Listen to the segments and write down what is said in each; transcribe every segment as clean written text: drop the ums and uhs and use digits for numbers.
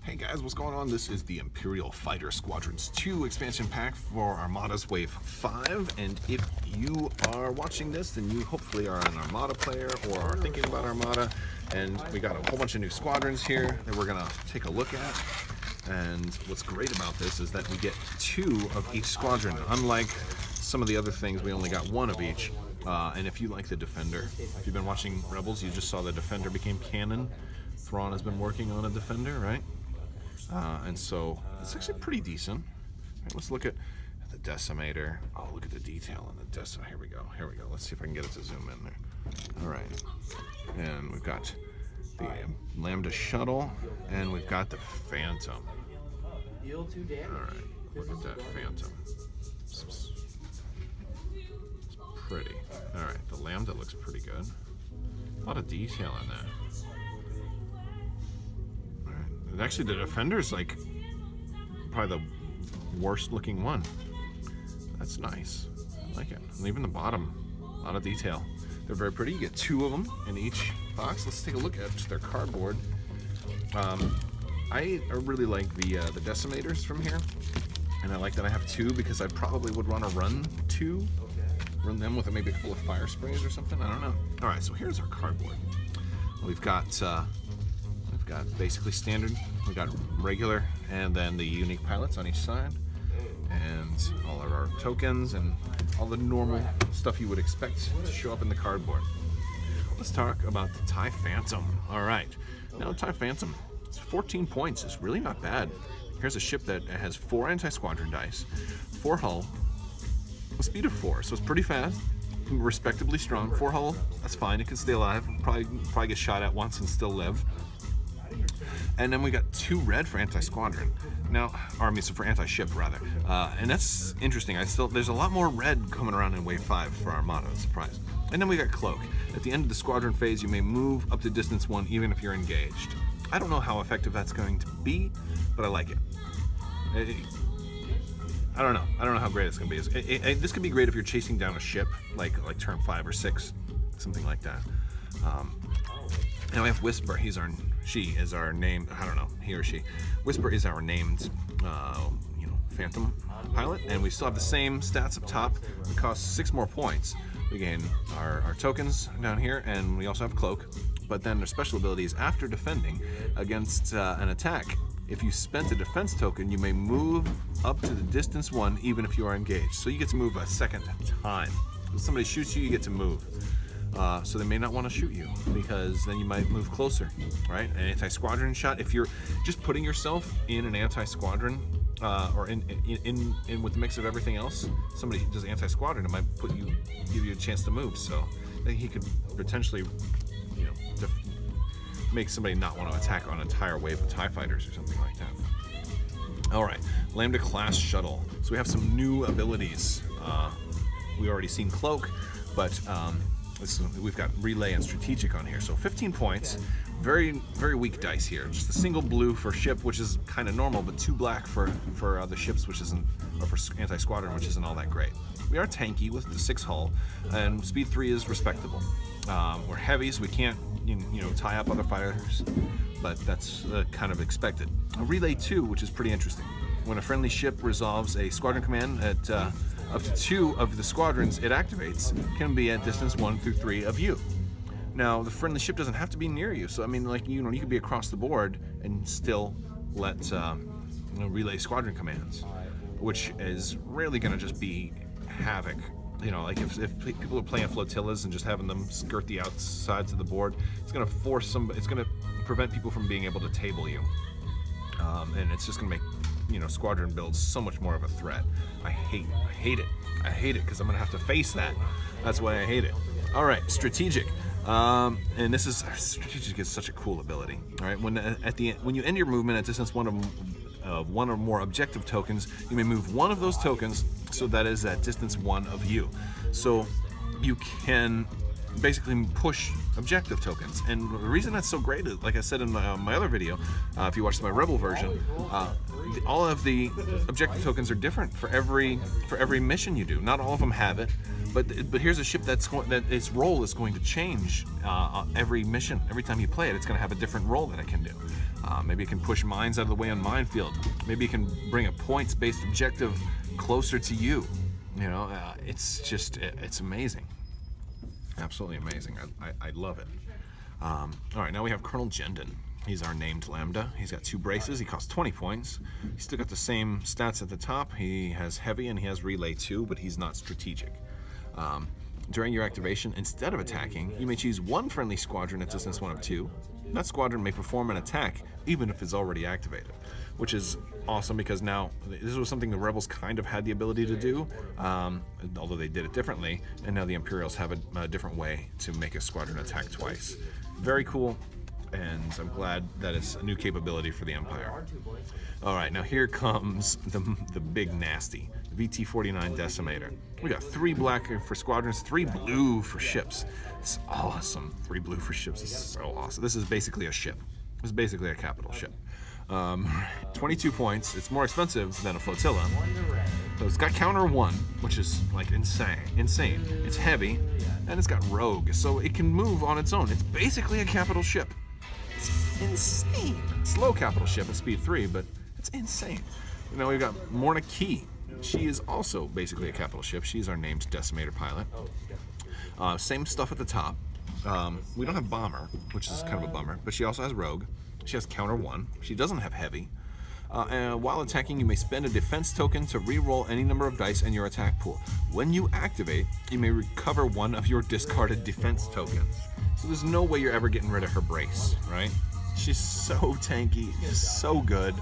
Hey guys, what's going on? This is the Imperial Fighter Squadrons 2 expansion pack for Armada Wave 5, and if you are watching this, then you hopefully are an Armada player or are thinking about Armada, and we got a whole bunch of new squadrons here that we're going to take a look at. And what's great about this is that we get 2 of each squadron. Unlike some of the other things, we only got 1 of each. And if you like the Defender, if you've been watching Rebels, you just saw the Defender became canon. Thrawn has been working on a Defender, right? And so it's actually pretty decent. Right, let's look at the Decimator. Oh, look at the detail on the Decimator. Here we go. Here we go. Let's see if I can get it to zoom in there. All right. And we've got the Lambda Shuttle, and we've got the Phantom. All right. Look at that Phantom. It's pretty. All right. The Lambda looks pretty good. A lot of detail in that. Actually, the Defender's like probably the worst looking one. That's nice. I like it. And even the bottom, a lot of detail. They're very pretty. You get 2 of them in each box. Let's take a look at their cardboard. I really like the Decimators from here, and I like that I have 2 because I probably would want to run 2. Run them with maybe a couple of fire sprays or something. I don't know. All right, so here's our cardboard. We've got basically standard. We got regular, and then the unique pilots on each side, and all of our tokens and all the normal stuff you would expect to show up in the cardboard. Let's talk about the TIE Phantom. All right, now TIE Phantom, it's 14 points. It's really not bad. Here's a ship that has 4 anti-squadron dice, 4 hull, a speed of 4, so it's pretty fast, respectably strong. 4 hull, that's fine. It can stay alive. Probably get shot at once and still live. And then we got 2 red for anti-squadron. Now, for anti-ship rather. And that's interesting. There's a lot more red coming around in Wave 5 for Armada. Surprise. And then we got Cloak. At the end of the squadron phase, you may move up to distance 1 even if you're engaged. I don't know how effective that's going to be, but I like it. I don't know. I don't know how great it's going to be. This could be great if you're chasing down a ship, like turn 5 or 6, something like that. Now we have Whisper. She is our named, I don't know, he or she. Whisper is our named, Phantom pilot, and we still have the same stats up top. It costs 6 more points. We gain our tokens down here, and we also have Cloak. But then their special abilities after defending against an attack. If you spent a defense token, you may move up to the distance 1, even if you are engaged. So you get to move a second time. If somebody shoots you, you get to move. So they may not want to shoot you because then you might move closer, right? An anti-squadron shot. If you're just putting yourself in an anti-squadron or in with the mix of everything else, somebody does anti-squadron, it might give you a chance to move. So I think he could potentially, make somebody not want to attack on an entire wave of TIE fighters or something like that. All right, Lambda class shuttle. So we have some new abilities. We already seen Cloak, but we've got relay and strategic on here. So 15 points, very, very weak dice here. Just a single blue for ship, which is kind of normal, but 2 black for other ships, which isn't, or for anti-squadron, which isn't all that great. We are tanky with the 6 hull, and speed 3 is respectable. We're heavy, so we can't, tie up other fighters, but that's kind of expected. A relay 2, which is pretty interesting. When a friendly ship resolves a squadron command at up to 2 of the squadrons it activates can be at distance 1 through 3 of you. Now, the friendly ship doesn't have to be near you, so I mean, you could be across the board and still let relay squadron commands, which is really going to just be havoc. Like if people are playing flotillas and just having them skirt the outsides of the board, it's going to it's going to prevent people from being able to table you, and it's just going to make squadron builds so much more of a threat. I hate it. I hate it because I'm gonna have to face that. That's why I hate it. All right, strategic. And this is strategic is such a cool ability. All right, when you end your movement at distance 1 or more objective tokens, you may move 1 of those tokens so that is at distance 1 of you. So you can basically push objective tokens, and the reason that's so great is, like I said in my other video, if you watched my Rebel version, all of the objective tokens are different for every mission you do. Not all of them have it, but here's a ship that its role is going to change every mission. Every time you play it, it's going to have a different role that it can do. Maybe it can push mines out of the way on minefield. Maybe it can bring a points-based objective closer to you. You know, it's amazing. Absolutely amazing. I love it. All right, now we have Colonel Gen Dhin. He's our named Lambda. He's got 2 braces. He costs 20 points. He's still got the same stats at the top. He has heavy and he has relay 2, but he's not strategic. During your activation, instead of attacking, you may choose one friendly squadron at distance 1 of 2. That squadron may perform an attack even if it's already activated, which is awesome because now this was something the Rebels kind of had the ability to do, although they did it differently, and now the Imperials have a different way to make a squadron attack twice. Very cool, and I'm glad that it's a new capability for the Empire. All right, now here comes the big nasty, VT-49 Decimator. We got 3 black for squadrons, 3 blue for ships. It's awesome. 3 blue for ships is so awesome. This is basically a ship. This is basically a capital ship. 22 points. It's more expensive than a flotilla. So it's got counter 1, which is like insane. It's heavy, and it's got rogue, so it can move on its own. It's basically a capital ship. It's insane. Slow capital ship at speed 3, but it's insane. Now we've got Morna Key. She is also basically a capital ship. She's our named Decimator pilot. Same stuff at the top. We don't have bomber, which is kind of a bummer, but she also has rogue. She has counter 1. She doesn't have heavy. And while attacking, you may spend a defense token to re-roll any number of dice in your attack pool. When you activate, you may recover 1 of your discarded defense tokens. So there's no way you're ever getting rid of her brace, right? She's so tanky, so good.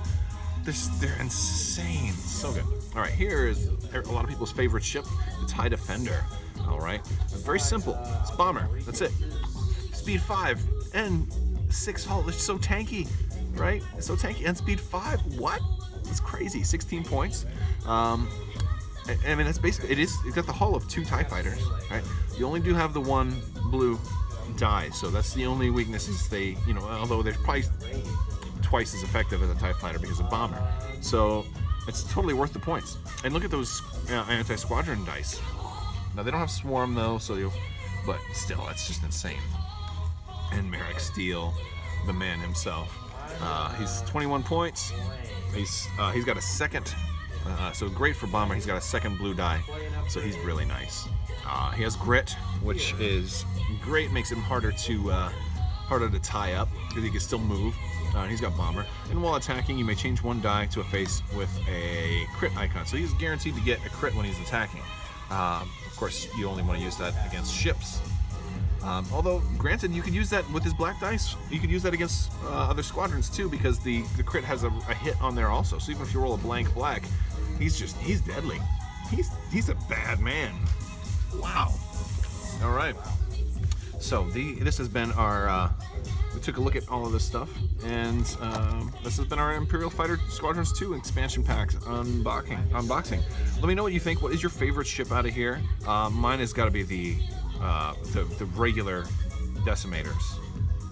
They're insane, so good. All right, here is a lot of people's favorite ship, the TIE Defender. All right, very simple. It's bomber. That's it. Speed 5 and 6 hull. It's so tanky, right? It's so tanky and speed 5. What? It's crazy. 16 points. I mean, that's basically it. It's got the hull of 2 TIE fighters, right? You only do have the 1 blue die, so that's the only weakness. Is they, you know, although they're probably twice as effective as a TIE fighter because of bomber. So it's totally worth the points. And look at those anti-squadron dice. Now they don't have swarm though, but still, that's just insane. And Merrick Steele, the man himself. He's 21 points. He's got a second, so great for bomber. He's got a second blue die, so he's really nice. He has grit, which is great. Makes him harder to tie up because he can still move. He's got bomber, and while attacking, you may change 1 die to a face with a crit icon. So he's guaranteed to get a crit when he's attacking. Of course, you only want to use that against ships. Although, granted, you could use that with his black dice. You could use that against other squadrons too, because the crit has a hit on there also. So even if you roll a blank black, he's deadly. He's a bad man. Wow. All right. So this has been our. We took a look at all of this stuff, and this has been our Imperial Fighter Squadrons 2 expansion packs unboxing. Let me know what you think. What is your favorite ship out of here? Mine has got to be the regular Decimators,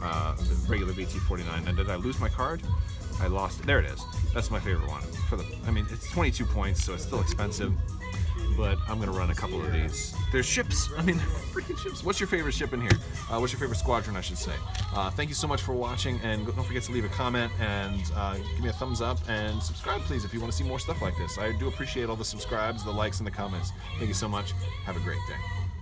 the regular VT-49. And did I lose my card? I lost it. There it is. That's my favorite one. I mean, it's 22 points, so it's still expensive. But I'm going to run a couple of these. There's ships. I mean, freaking ships. What's your favorite ship in here? What's your favorite squadron, I should say? Thank you so much for watching, and don't forget to leave a comment and give me a thumbs up, and subscribe, please, if you want to see more stuff like this. I do appreciate all the subscribes, the likes, and the comments. Thank you so much. Have a great day.